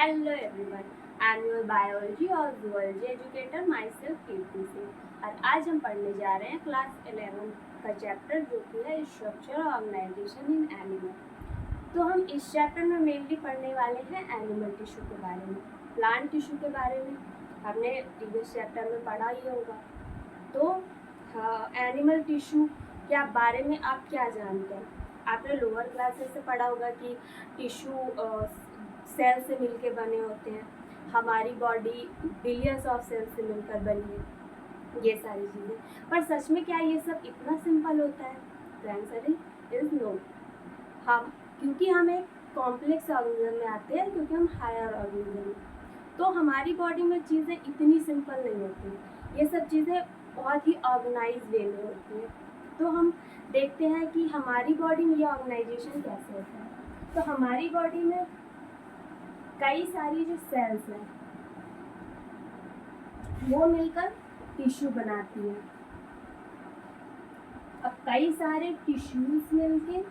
Hello everyone, I am your biology और zoology educator myself कीर्ति सिंह और आज हम पढ़ने जा रहे हैं क्लास 11 का चैप्टर जो कि है स्ट्रक्चर ऑर्गेनाइजेशन इन एनिमल। तो हम इस चैप्टर में मेनली पढ़ने वाले हैं एनिमल टिश्यू के बारे में, प्लांट टिश्यू के बारे में हमने प्रीवियस चैप्टर में पढ़ा ही होगा। तो एनिमल टिश्यू के बारे में आप क्या जानते हैं? आपने लोअर क्लासेस से पढ़ा होगा कि टिश्यू सेल से मिलके बने होते हैं, हमारी बॉडी बिलियंस ऑफ सेल से मिलकर बनी है, ये सारी चीज़ें। पर सच में क्या ये सब इतना सिंपल होता है? तो आंसर इज नो। हम क्योंकि हम एक कॉम्प्लेक्स ऑर्गेनिज्म में आते हैं, क्योंकि हम हायर ऑर्गेनिज्म हैं, तो हमारी बॉडी में चीज़ें इतनी सिंपल नहीं होती। ये सब चीज़ें बहुत ही ऑर्गेनाइज वे में होती हैं। तो हम देखते हैं कि हमारी बॉडी में ये ऑर्गेनाइजेशन कैसे होता है। तो हमारी बॉडी में कई सारी जो सेल्स हैं वो मिलकर टिश्यू बनाती हैं। अब कई सारे टिश्यूज मिलके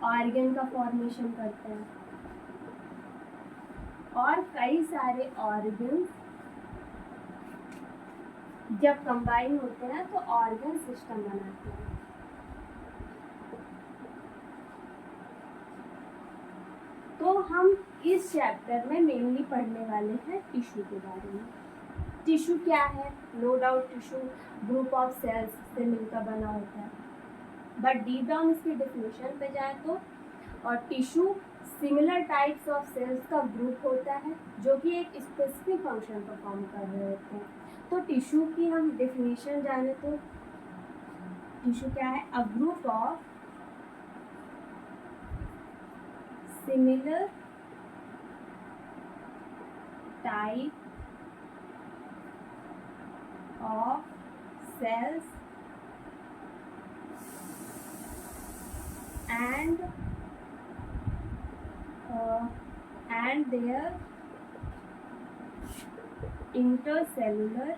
ऑर्गन का फॉर्मेशन करते हैं और कई सारे ऑर्गन जब कंबाइन होते हैं तो ऑर्गन सिस्टम बनाते हैं। तो हम इस चैप्टर में मेनली पढ़ने वाले हैं टिश्यू के बारे में। टिश्यू क्या है? No doubt tissue group of cells से मिलकर बना होता है, बट डीप डाउन इसकी डेफिनेशन पे जाए तो और tissue similar types of cells का ग्रुप होता है जो कि एक स्पेसिफिक फंक्शन परफॉर्म कर रहे होते हैं। तो टिश्यू की हम डेफिनेशन जाने तो टिश्यू क्या है? A group of similar type of cells and their intercellular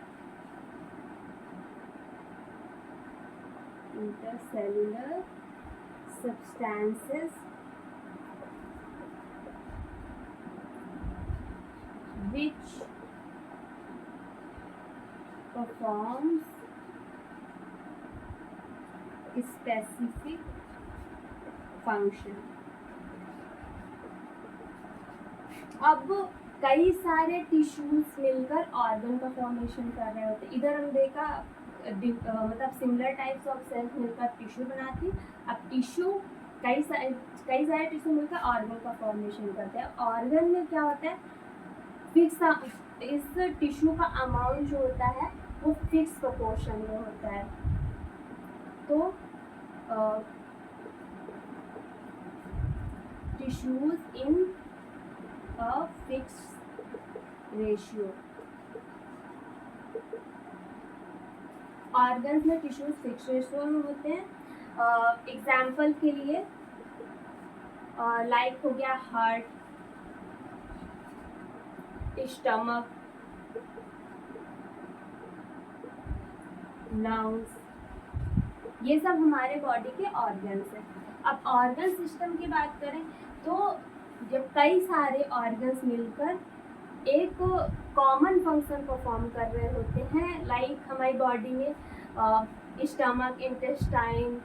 substances which performs specific function। अब कई सारे टिश्यूज मिलकर ऑर्गन का फॉर्मेशन कर रहे होते। इधर हम देखा मतलब सिमिलर टाइप्स ऑफ सेल्स मिलकर टिश्यू बनाती। अब टिश्यू कई सारे टिश्यू मिलकर ऑर्गन का फॉर्मेशन करते हैं। ऑर्गन में क्या होता है? फिक्स इस टिश्यू का अमाउंट जो होता है वो फिक्स प्रोपोर्शन में होता है। तो tissues in a fix ratio. Organs में टिश्यूज फिक्स रेशियो में होते हैं। एग्जाम्पल के लिए लाइक हो गया हार्ट, स्टमक, लंग्स, ये सब हमारे बॉडी के ऑर्गन्स हैं। अब ऑर्गन सिस्टम की बात करें तो जब कई सारे ऑर्गन्स मिलकर एक कॉमन फंक्शन परफॉर्म कर रहे होते हैं, लाइक हमारी बॉडी में स्टमक, इंटेस्टाइन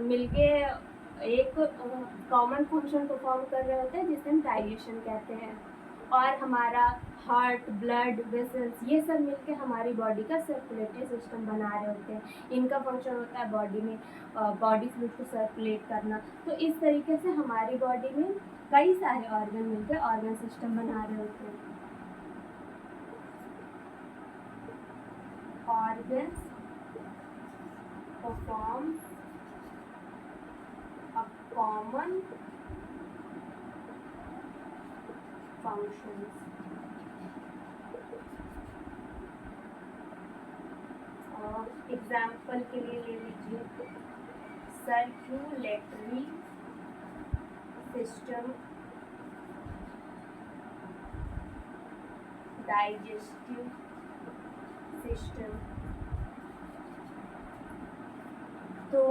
मिलके एक कॉमन फंक्शन परफॉर्म कर रहे होते हैं जिसे हम डाइजेशन कहते हैं। और हमारा हार्ट, ब्लड वेसल्स, ये सब मिलके हमारी बॉडी का सर्कुलेटरी सिस्टम बना रहे होते हैं। इनका फंक्शन होता है बॉडी में बॉडी फ्लूइड को सर्कुलेट करना। तो इस तरीके से हमारी बॉडी में कई सारे ऑर्गन मिलकर ऑर्गन सिस्टम बना रहे होते हैं। Organs performs a common functions। Example के लिए ले लीजिए सर्कुलेटरी सिस्टम, डाइजेस्टिव सिस्टम। तो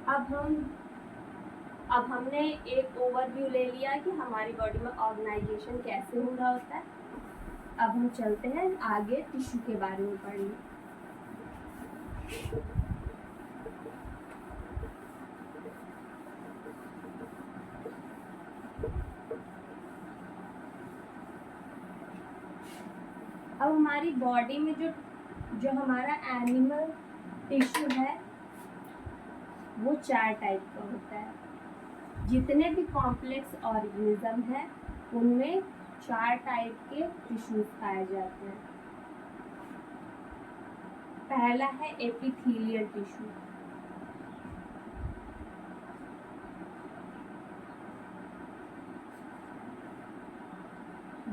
अब हम अब हमने एक ओवरव्यू ले लिया कि हमारी बॉडी में ऑर्गेनाइजेशन कैसे हो रहा होता है। अब हम चलते हैं आगे टिश्यू के बारे में पढ़ने। अब हमारी बॉडी में जो हमारा एनिमल टिश्यू है वो 4 टाइप का होता है। जितने भी कॉम्प्लेक्स ऑर्गेनिज्म है उनमें 4 टाइप के टिश्यूज पाए जाते हैं। पहला है एपिथेलियल टिश्यू,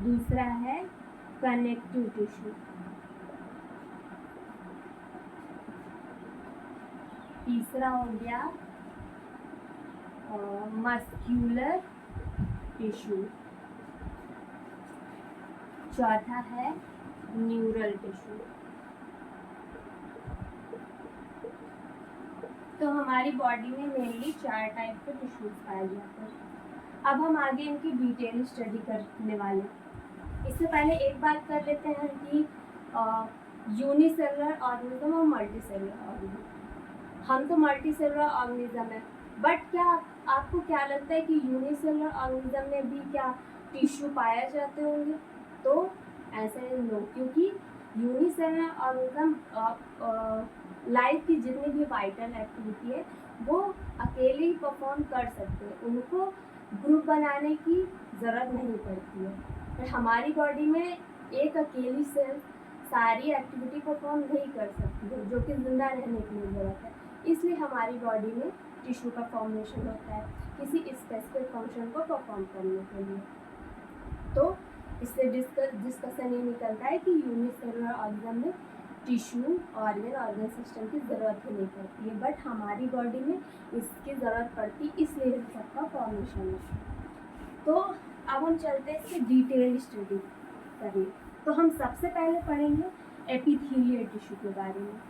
दूसरा है कनेक्टिव टिश्यू, तीसरा हो गया मस्क्यूलर टिश्यू, चौथा है न्यूरल टिश्यू। तो हमारी बॉडी में मेनली 4 टाइप के टिश्यूज पाए जाते हैं। अब हम आगे इनकी डिटेल स्टडी करने वाले हैं। इससे पहले एक बात कर लेते हैं कि यूनिसेलुलर ऑर्गेनिज्म और मल्टीसेलुलर ऑर्गेनिज्म। हम तो मल्टीसेलुलर ऑर्गेनिज्म है, बट क्या आपको क्या लगता है कि यूनिसेलुलर ऑर्गेनिज्म में भी क्या टिश्यू पाए जाते होंगे? तो ऐसा नहीं, क्योंकि यूनिसेलुलर ऑर्गेनिज्म लाइफ की जितनी भी वाइटल एक्टिविटी है वो अकेले ही परफॉर्म कर सकते हैं, उनको ग्रुप बनाने की ज़रूरत नहीं पड़ती है। पर हमारी बॉडी में एक अकेली सेल सारी एक्टिविटी परफॉर्म नहीं कर सकती है, जो कि जिंदा रहने के लिए ज़रूरत है। इसलिए हमारी बॉडी में टिश्यू का फॉर्मेशन होता है किसी स्पेसिफिक फंक्शन को परफॉर्म करने के लिए। तो इससे डिस्कशन ये निकलता है कि यूनिसेलुलर ऑर्गेनिज्म में टिश्यू ऑर्गन सिस्टम की ज़रूरत ही नहीं पड़ती है, बट हमारी बॉडी में इसकी ज़रूरत पड़ती, इसलिए इन सबका फॉर्मेशन है। तो अब हम चलते हैं इसकी डिटेल स्टडी करें। तो हम सबसे पहले पढ़ेंगे एपिथेलियल टिश्यू के बारे में।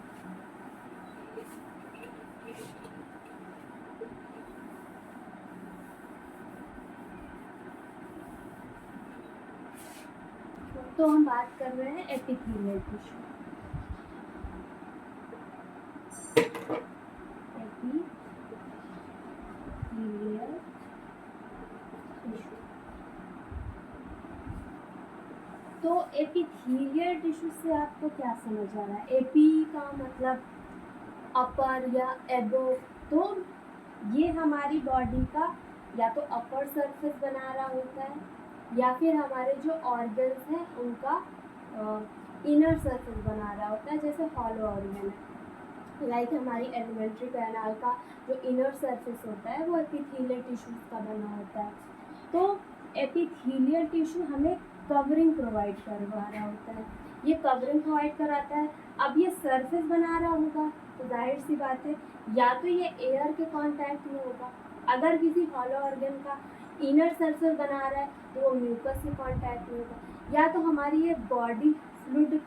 तो हम बात कर रहे हैं एपिथेलियल टिश्यू। एपिथेलियल टिश्यू, तो एपिथेलियल टिश्यू से आपको क्या समझ आ रहा है? एपी का मतलब अपर या एबो। तो ये हमारी बॉडी का या तो अपर सरफेस बना रहा होता है या फिर हमारे जो ऑर्गन्स हैं उनका इनर सरफेस बना रहा होता है, जैसे हॉलो ऑर्गन है। लाइक हमारी एलिमेंट्री कैनाल का जो इनर सरफेस होता है वो एपिथेलियल टिश्यूज का बना होता है। तो एपिथेलियल टिश्यू हमें कवरिंग प्रोवाइड करवा रहा होता है, ये कवरिंग प्रोवाइड कराता है। अब ये सरफेस बना रहा होगा तो जाहिर सी बात है या तो ये एयर के कांटेक्ट में होगा, अगर किसी हॉलो ऑर्गन का इनर सरफेस बना रहा है तो वो म्यूकस के कांटेक्ट में होगा, या तो हमारी ये बॉडी फ्लूइड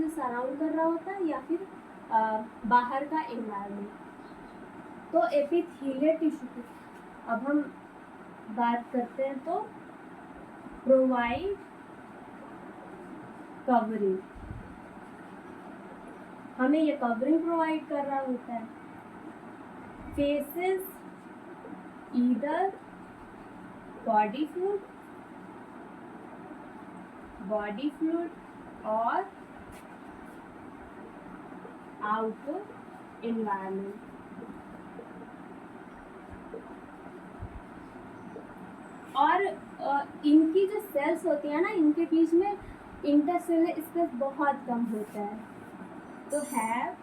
से सराउंड कर रहा होता है या फिर बाहर का एनवायरनमेंट। तो एपिथेलियल टिश्यू की अब हम बात करते हैं तो प्रोवाइड कवरिंग, हमें ये कवरिंग प्रोवाइड कर रहा होता है। फेसेस ईदर बॉडी फ्लूइड और आउटर एनवायरनमेंट। और इनकी जो सेल्स होती है ना, इनके बीच में इंटरसेलुलर स्पेस बहुत कम होता है। तो have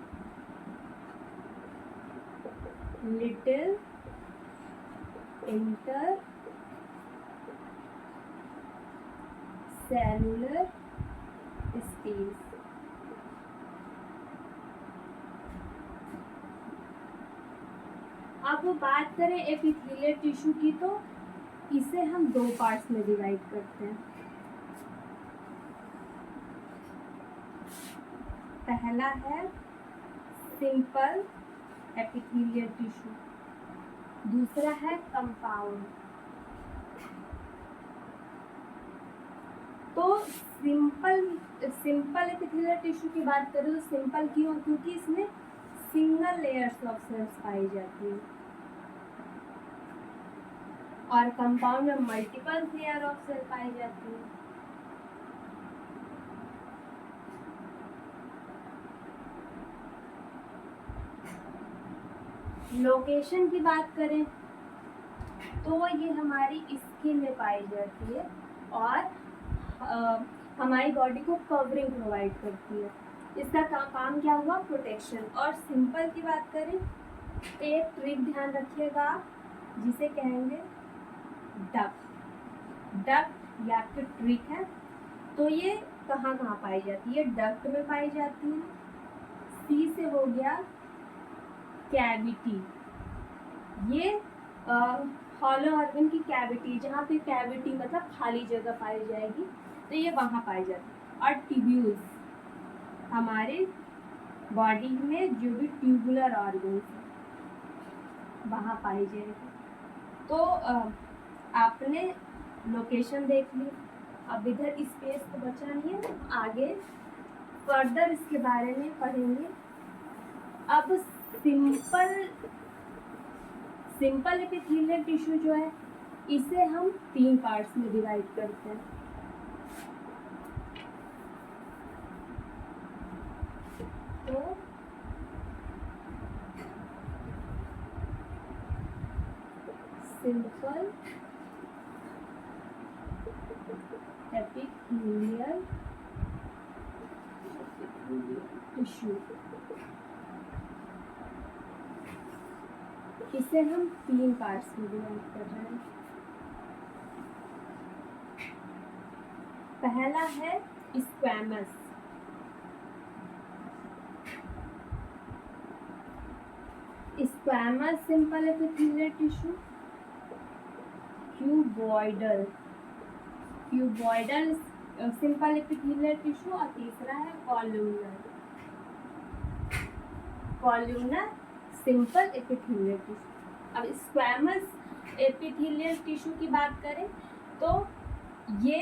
little inter cellular space. अब बात करें एपिथेलियल टिश्यू की तो इसे हम 2 पार्ट्स में डिवाइड करते हैं। पहला है सिंपल एपिथेलियल टिश्यू दूसरा है कंपाउंड। तो सिंपल एपिथेलियल टिश्यू की बात करें तो सिंपल क्यों, क्योंकि इसमें सिंगल लेयर्स ऑफ सेल्स पाई जाती है, और कंपाउंड में मल्टीपल लेयर ऑफ सेल पाई जाती है। लोकेशन की बात करें तो ये हमारी स्किन में पाई जाती है और हमारी बॉडी को कवरिंग प्रोवाइड करती है। इसका काम क्या हुआ, प्रोटेक्शन। और सिंपल की बात करें तो एक ट्रिक ध्यान रखिएगा जिसे कहेंगे डक्ट। डक्ट या फिर ट्रिक है। तो ये कहाँ कहाँ पाई जाती है, डक्ट में पाई जाती है। सी से हो गया कैविटी, ये हॉलो ऑर्गन की कैविटी, जहाँ पे कैविटी मतलब खाली जगह पाई जाएगी, तो ये वहाँ पाई जाती है। और ट्यूब्यूल्स, हमारे बॉडी में जो भी ट्यूबुलर ऑर्गन्स है वहाँ पाई जाएगी। तो आपने लोकेशन देख ली, अब इधर स्पेस तो बचा नहीं है, आगे फर्दर इसके बारे में पढ़ेंगे। अब सिंपल एपिथेलियल टिश्यू जो है इसे हम 3 पार्ट्स में डिवाइड करते हैं। तो सिंपल एपिथेलियल टिश्यू, इसे हम 3 पार्ट्स में डिवाइड कर रहे हैं। पहला है squamous. Squamous simple epithelial tissue, cuboidal simple epithelial tissue, और तीसरा है कॉलुमनर सिंपल एपिथेलियल टिश्यू। अब स्क्वैमस एपिथेलियल टिश्यू की बात करें तो ये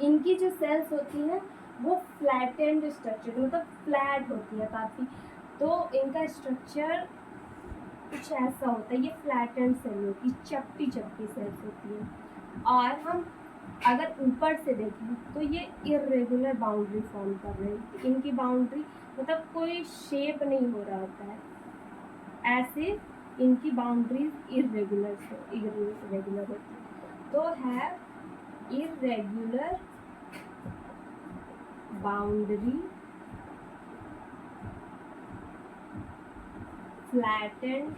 इनकी जो सेल्स होती हैं वो फ्लैटेंड स्ट्रक्चर, मतलब फ्लैट होती है काफ़ी, तो इनका स्ट्रक्चर कुछ ऐसा होता है, ये फ्लैटेंड सेल होती है, चपटी सेल्स होती है। और हम अगर ऊपर से देखें तो ये इर्रेगुलर बाउंड्री फॉर्म कर रहे हैं। इनकी बाउंड्री मतलब कोई शेप नहीं हो रहा होता है, ऐसे इनकी बाउंड्रीज इर्रेगुलर होती है। तो है इर्रेगुलर बाउंड्री, फ्लैटेंड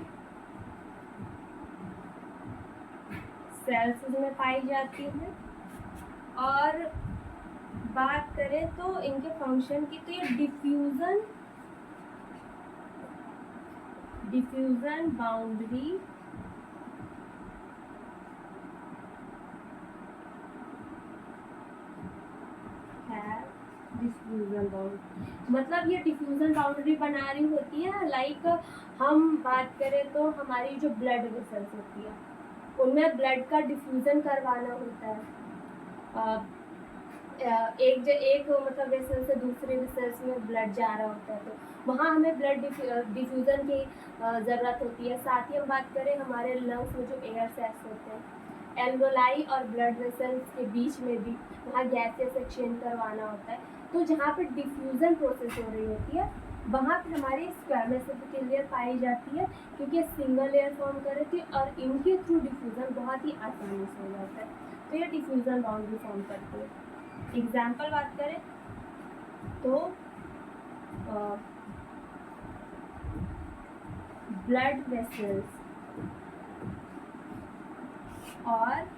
सेल्स में पाई जाती हैं। और बात करें तो इनके फंक्शन की, तो ये डिफ्यूजन बाउंड्री है, डिफ्यूजन बाउंड्री मतलब ये डिफ्यूजन बाउंड्री बना रही होती है। लाइक हम बात करें तो हमारी जो ब्लड वेसल्स होती है उनमें ब्लड का डिफ्यूजन करवाना होता है। एक मतलब वेसल से दूसरे वेसल्स में ब्लड जा रहा होता है, तो वहाँ हमें ब्लड डिफ्यूजन की ज़रूरत होती है। साथ ही हम बात करें हमारे लंग्स में जो एयर सैक्स होते हैं, एल्वोलाई और ब्लड वेसल्स के बीच में भी वहाँ गैसेस एक्सचेंज करवाना होता है। तो जहाँ पर डिफ्यूज़न प्रोसेस हो रही होती है वहाँ पर हमारी स्क्वैमस एपिथेलियल पाई जाती है, क्योंकि सिंगल लेयर फॉर्म कर रही थी और इनके थ्रू डिफ्यूज़न बहुत ही आसानी से हो जाता है। तो ये डिफ्यूज़न बाउंड्री फॉर्म करती है। एग्जाम्पल बात करें तो ब्लड वेसल्स और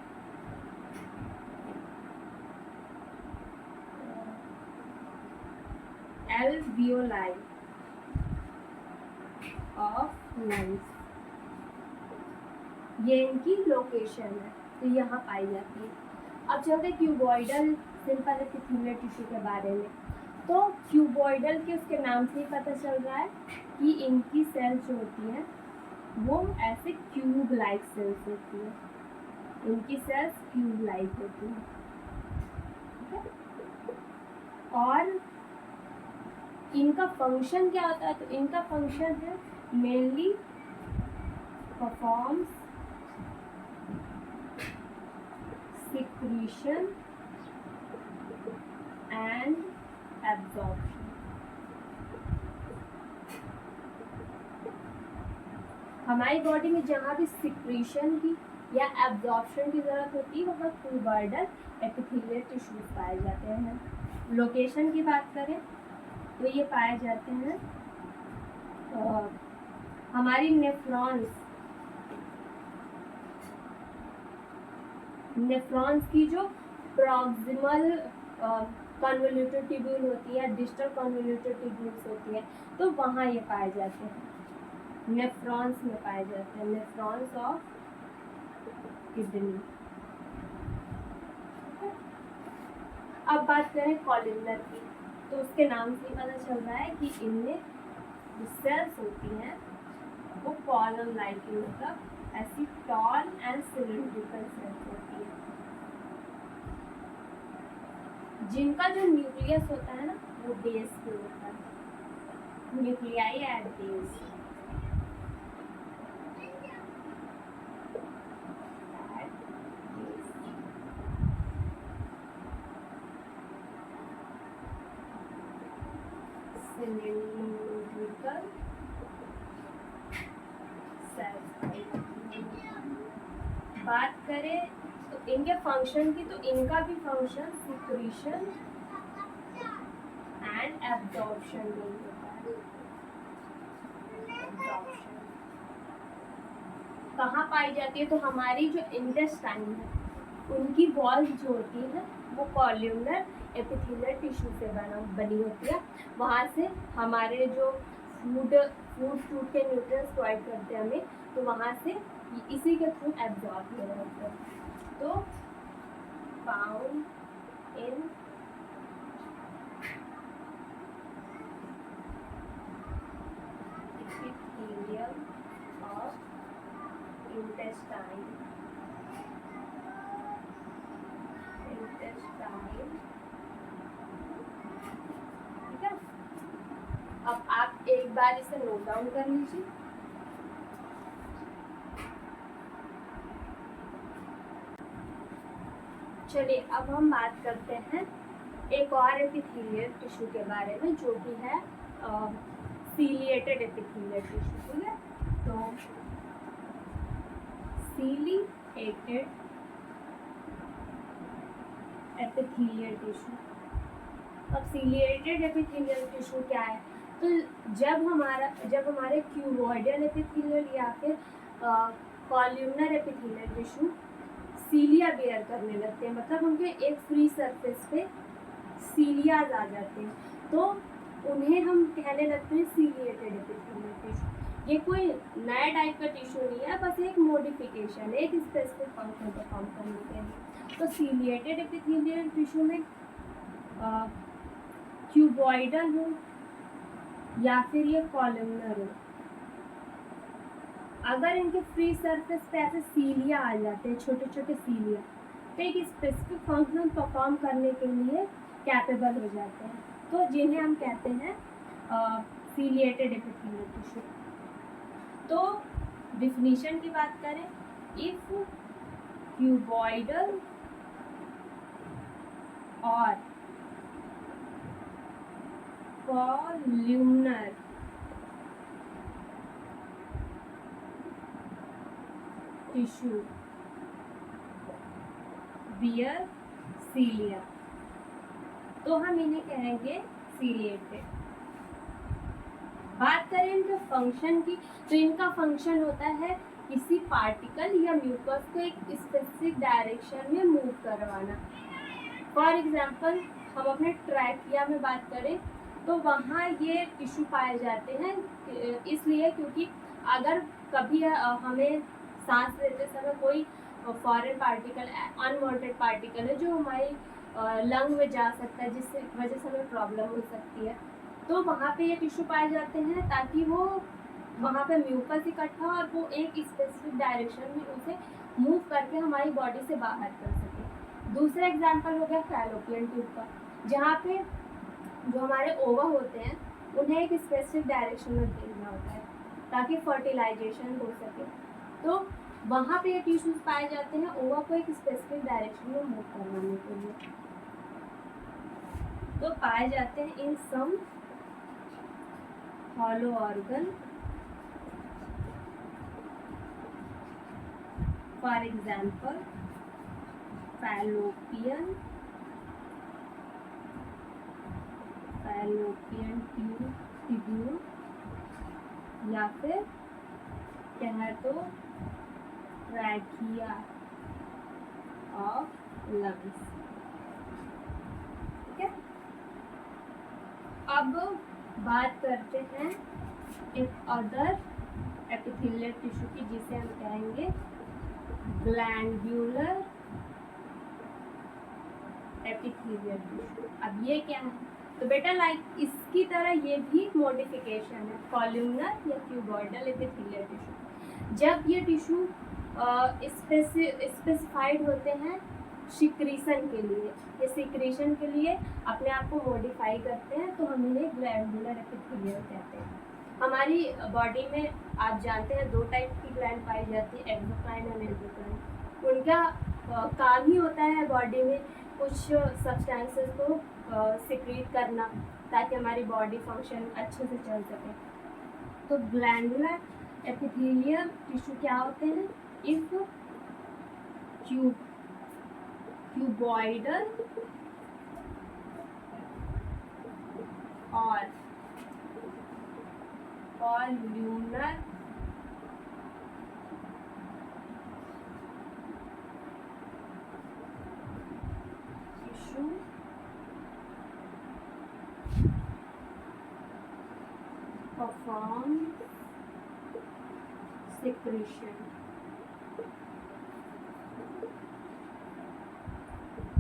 एल्वियोलाई ऑफ लंग्स, ये इनकी लोकेशन है, तो यहाँ पाई जाती है। अब चलते क्यूबॉइडल सिंपल एपिथेलियल टिश्यू के बारे में। तो क्यूबॉइडल के उसके नाम से ही पता चल रहा है कि इनकी सेल्स जो होती है वो ऐसे क्यूब लाइक सेल्स होती है, इनकी सेल्स क्यूब लाइक होती है, ठीक है। और इनका फंक्शन क्या होता है, तो इनका फंक्शन है mainly performs secretion and absorption. हमारी बॉडी में जहाँ भी सिक्रीशन की या एब्जॉर्प्शन की ज़रूरत होती है वहाँ क्यूबॉइडल एपिथेलियल टिश्यूज पाए जाते हैं। लोकेशन की बात करें तो ये पाए जाते हैं हमारी नेफ्रॉन्स की जो प्रॉक्सिमल कन्वोल्यूटेड ट्यूब्यूल होती है, डिस्टल कन्वोल्यूटेड ट्यूब्यूल्स होती है, तो वहाँ ये पाए जाते हैं, नेफ्रॉन्स में पाए जाते हैं, नेफ्रॉन्स ऑफ किडनी। अब बात करें कॉलिमनर की, तो उसके नाम से पता चल रहा है कि इनमें जो सेल्स होती हैं वो कॉलम लाइक, मतलब ऐसी टॉल एंड सिलिंड्रिकल सेल्स होती है, जिनका जो न्यूक्लियस होता है ना वो बेस पे होता है, nuclei at base. Cylindrical cells. बात करें तो इनके फंक्शन की, तो इनका भी फंक्शन सिक्रीशन एंड एब्जॉर्प्शन नहीं होता है। एब्जॉर्प्शन कहाँ पाई जाती है, तो हमारी जो इंटेस्टाइन है उनकी वॉल जो होती है वो कॉल्यूमनर एपिथेलियल टिश्यू से बनी होती है, वहाँ से हमारे जो फूड के न्यूट्रिएंट्स प्रोवाइड करते हैं हमें, तो वहाँ से इसी के थ्रू एब्जॉर्ब हो रहे होते हैं। तो found in epithelium of intestine, ठीक है। अब आप एक बार इसे नोट डाउन कर लीजिए। चलिए अब हम बात करते हैं एक और एपिथेलियल टिश्यू के बारे में, जो कि है सीलिएटेड एपिथेलियल टिश्यू, ठीक है। तो सीलिएटेड एपिथेलियल टिश्यू, अब सीलिएटेड एपिथेलियल टिश्यू क्या है, तो जब हमारे क्यूबॉइडल एपिथेलियल या फिर कॉल्यूमनर एपिथेलियल टिश्यू सीलिया बेयर करने लगते हैं, मतलब उनके एक फ्री सरफेस पे सीलियाज आ जाते हैं, तो उन्हें हम कहने लगते हैं सीलिएटेड एपिथेलियल टिश्यू। ये कोई नया टाइप का टिश्यू नहीं है, बस एक मॉडिफिकेशन, एक स्पेसिफिक फंक्शन परफॉर्म करने के लिए। तो सीलिएटेड एपिथेलियल टिश्यू में क्यूबॉइडल हो या फिर ये कॉलमनर हो, अगर इनके फ्री सरफेस पे ऐसे सीलिया आ जाते हैं, छोटे छोटे सीलिया, तो एक स्पेसिफिक फंक्शन परफॉर्म करने के लिए कैपेबल हो जाते हैं, तो जिन्हें हम कहते हैं सीलिएटेड एपिथेलियल टिश्यू। तो डिफिनीशन की बात करें, इफ क्यूबॉइडल और कॉलमनर टिश्यू बियर सीलिया, तो हम इन्हें कहेंगे सीलिएटेड। बात करें इनके फंक्शन की, तो इनका फंक्शन होता है किसी पार्टिकल या म्यूकस को एक स्पेसिफिक डायरेक्शन में मूव करवाना। फॉर एग्जांपल हम अपने ट्रैकिया में बात करें तो वहाँ ये टिश्यू पाए जाते हैं, इसलिए क्योंकि अगर कभी हमें सांस लेते समय कोई फॉरेन पार्टिकल, अनवांटेड पार्टिकल है जो हमारी लंग में जा सकता है, जिससे वजह से हमें प्रॉब्लम हो सकती है, तो वहाँ पे ये टिश्यू पाए जाते हैं ताकि वो वहाँ पे म्यूकस इकट्ठा और वो एक स्पेसिफिक डायरेक्शन में उसे मूव करके हमारी बॉडी से बाहर कर सके। दूसरा एग्जाम्पल हो गया फैलोपियन ट्यूब का, जहाँ पे जो हमारे ओवा होते हैं उन्हें एक स्पेसिफिक डायरेक्शन में भेजना होता है ताकि फर्टिलाइजेशन हो सके। तो वहाँ पे ये टिश्यूज पाए जाते हैं ओवा को एक स्पेसिफिक डायरेक्शन में मूव करवाने के लिए। तो पाए जाते हैं in some hollow organ, for example fallopian tube या फिर कहें तो ट्रैकिया ऑफ लंग्स। ठीक है, अब बात करते हैं एक अदर एपिथेलियल टिश्यू की जिसे हम कहेंगे ग्लैंड्यूलर एपिथेलियल टिश्यू। अब ये क्या है? तो बेटा लाइक इसकी तरह ये भी मॉडिफिकेशन है कॉलमनर या क्यूबॉइडल एपिथेलियल टिश्यू। जब ये टिश्यू स्पेसिफाइड होते हैं सिक्रीशन के लिए, ये सिक्रीशन के लिए अपने आप को मॉडिफाई करते हैं, तो हम इन्हें ग्लैंडुलर एपिथेलियल कहते हैं। हमारी बॉडी में आप जानते हैं दो टाइप की ग्लैंड पाई जाती है, एक्सोक्राइन और एंडोक्राइन। उनका काम ही होता है बॉडी में कुछ सब्सटेंसेस को सिक्रीट करना ताकि हमारी बॉडी फंक्शन अच्छे से चल सके। तो ग्लैंडुलर एपिथेलियल टिश्यू क्या होते हैं? इफ क्यूबॉइडल और कॉलम्नर टिश्यू परफॉर्म सिक्रीशन।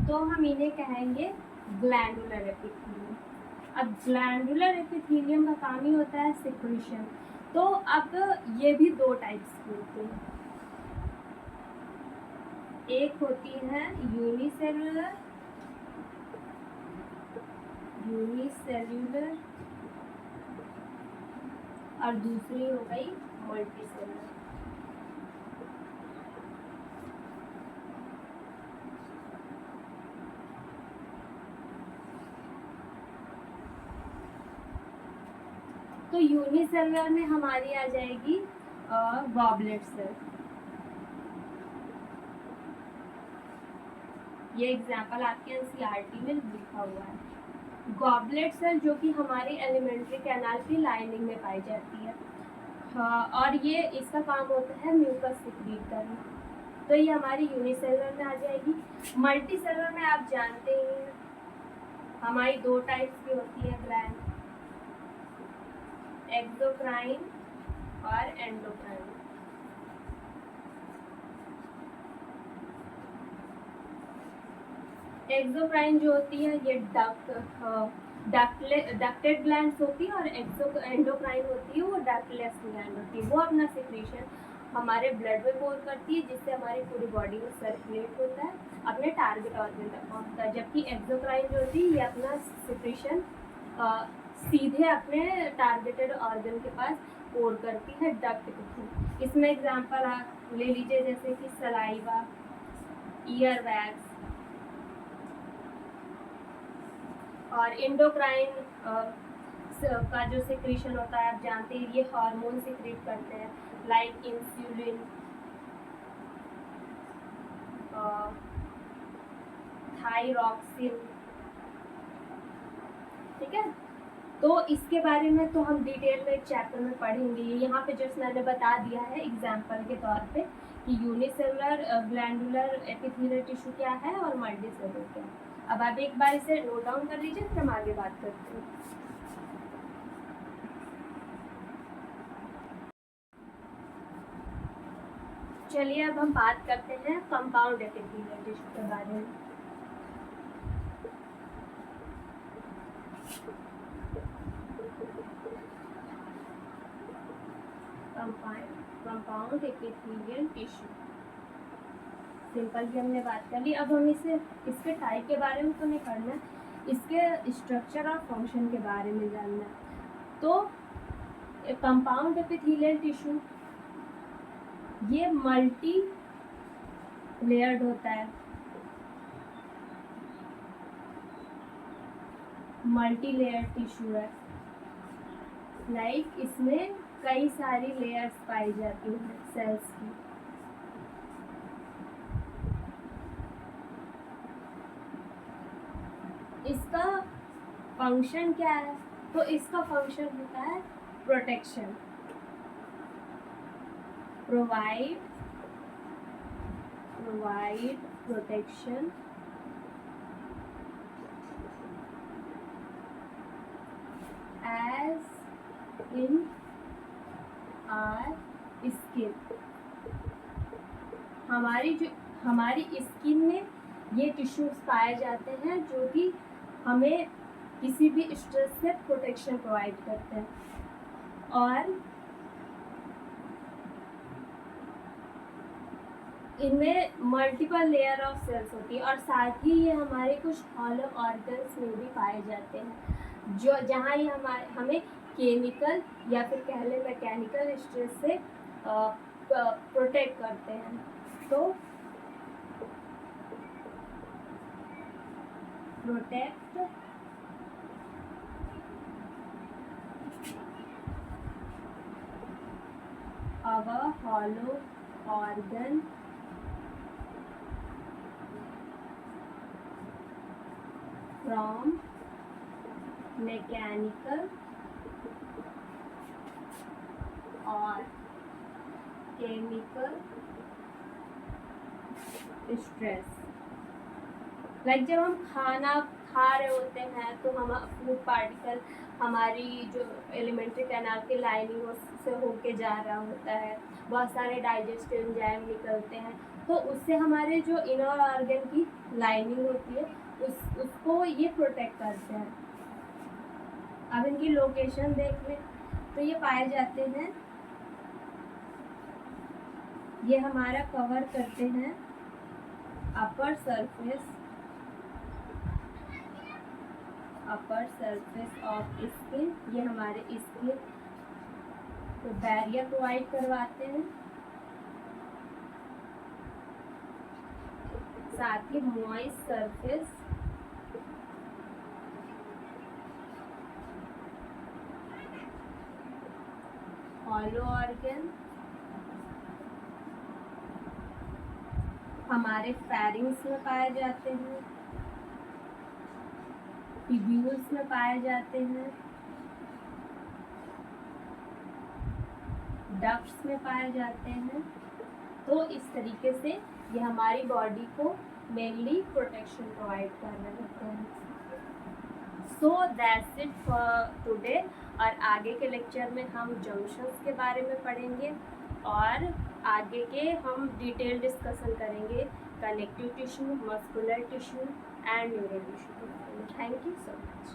तो हम इन्हें कहेंगे ग्लैंडुलर एपिथेलियम। अब ग्लैंडुलर एपिथेलियम का काम ही होता है सिक्रीशन। तो अब ये भी दो टाइप्स की होती हैं, एक होती है यूनिसेलुलर और दूसरी हो गई मल्टीसेलुलर। तो यूनिसेलुलर में हमारी आ जाएगी गॉबलेट सेल। ये एग्जाम्पल आपके एनसीईआरटी में लिखा हुआ है। गॉबलेट सेल जो कि हमारी एलिमेंट्री कैनाल की लाइनिंग में पाई जाती है, और ये इसका काम होता है म्यूकस सिक्रीट करना। तो ये हमारी यूनिसेलुलर में आ जाएगी। मल्टीसेलुलर में आप जानते ही हमारी दो टाइप्स की होती है ग्लैंड, एक्सोक्राइन और एंडोक्राइन। एक्सोक्राइन जो होती है ये डक्टेड ग्लैंड्स होती है और एंडोक्राइन होती है वो डक्टलेस ग्लैंड होती है। वो अपना सिक्रीशन हमारे ब्लड में पोर करती है जिससे हमारी पूरी बॉडी में सर्कुलेट होता है, अपने टारगेट ऑर्गन तक पहुंचता है। जबकि एक्सोक्राइन जो होती है ये अपना सिक्रीशन सीधे अपने टारगेटेड ऑर्गन के पास पोर करती है डक्ट के थ्रू। इसमें एग्जांपल आप ले लीजिए जैसे कि सलाइवा, ईयर वैक्स। और एंडोक्राइन का जो सिक्रीशन होता है आप जानते हैं ये हार्मोन सिक्रीट करते हैं लाइक इंसुलिन, थायरॉक्सिन। ठीक है, तो इसके बारे में तो हम डिटेल में एक चैप्टर में पढ़ेंगे। यहाँ पे जस्ट मैंने बता दिया है एग्जाम्पल के तौर पे कि यूनिसेलुलर ग्लैंडुलर एपिथेलियल टिश्यू क्या है और मल्टीसेलुलर क्या है। अब आप एक बार इसे नोट डाउन कर लीजिए फिर हम आगे बात करते हैं। चलिए अब हम बात करते हैं कंपाउंड एपिथेलियल टिश्यू के बारे में। Compound epithelial tissue. सिंपल की हमने बात कर ली। अब हम इसके टाइप के बारे में तो नहीं पढ़ना, इसके स्ट्रक्चर और फंक्शन के बारे में जानना है। तो कंपाउंड एपिथेलियल टिश्यू ये मल्टी लेयर्ड होता है, मल्टी लेयर टिश्यू है। लाइक इसमें कई सारी लेयर्स पाई जाती हैं सेल्स की। इसका फंक्शन क्या है? तो इसका फंक्शन होता है protection, provide protection as in our skin। हमारी स्किन में ये टिश्यूज पाए जाते हैं जो कि हमें किसी भी स्ट्रेस से प्रोटेक्शन प्रोवाइड करते हैं। और इनमें मल्टीपल लेयर ऑफ सेल्स होती है और साथ ही ये हमारे कुछ हॉलो ऑर्गन्स में भी पाए जाते हैं, जो जहाँ ये हमें केमिकल या फिर कह लें मैकेनिकल स्ट्रेस से प्रोटेक्ट करते हैं। तो protect our hollow organ from mechanical और केमिकल स्ट्रेस। लाइक जब हम खाना खा रहे होते हैं तो हम फूड पार्टिकल हमारी जो एलिमेंट्री कैनाल की लाइनिंग से होके जा रहा होता है, बहुत सारे डाइजेस्टिव एंजाइम निकलते हैं, तो उससे हमारे जो इनर ऑर्गन की लाइनिंग होती है उसको ये प्रोटेक्ट करते हैं। अब इनकी लोकेशन देख लें तो ये पाए जाते हैं, ये हमारा कवर करते हैं अपर सरफेस ऑफ स्किन। ये हमारे स्किन को बैरियर प्रोवाइड करवाते हैं, साथ ही मॉइस्ट सरफेस हॉलो ऑर्गन हमारे फेरिंग्स में पाए जाते हैं, ट्यूब्यूल्स में पाए जाते हैं, डक्ट्स में पाए जाते हैं। तो इस तरीके से ये हमारी बॉडी को मेनली प्रोटेक्शन प्रोवाइड कर रहे होते हैं। So that's it for today. और आगे के लेक्चर में हम जंक्शंस के बारे में पढ़ेंगे और आगे के हम डिटेल डिस्कशन करेंगे connective tissue, muscular tissue and neural tissue. Thank you so much.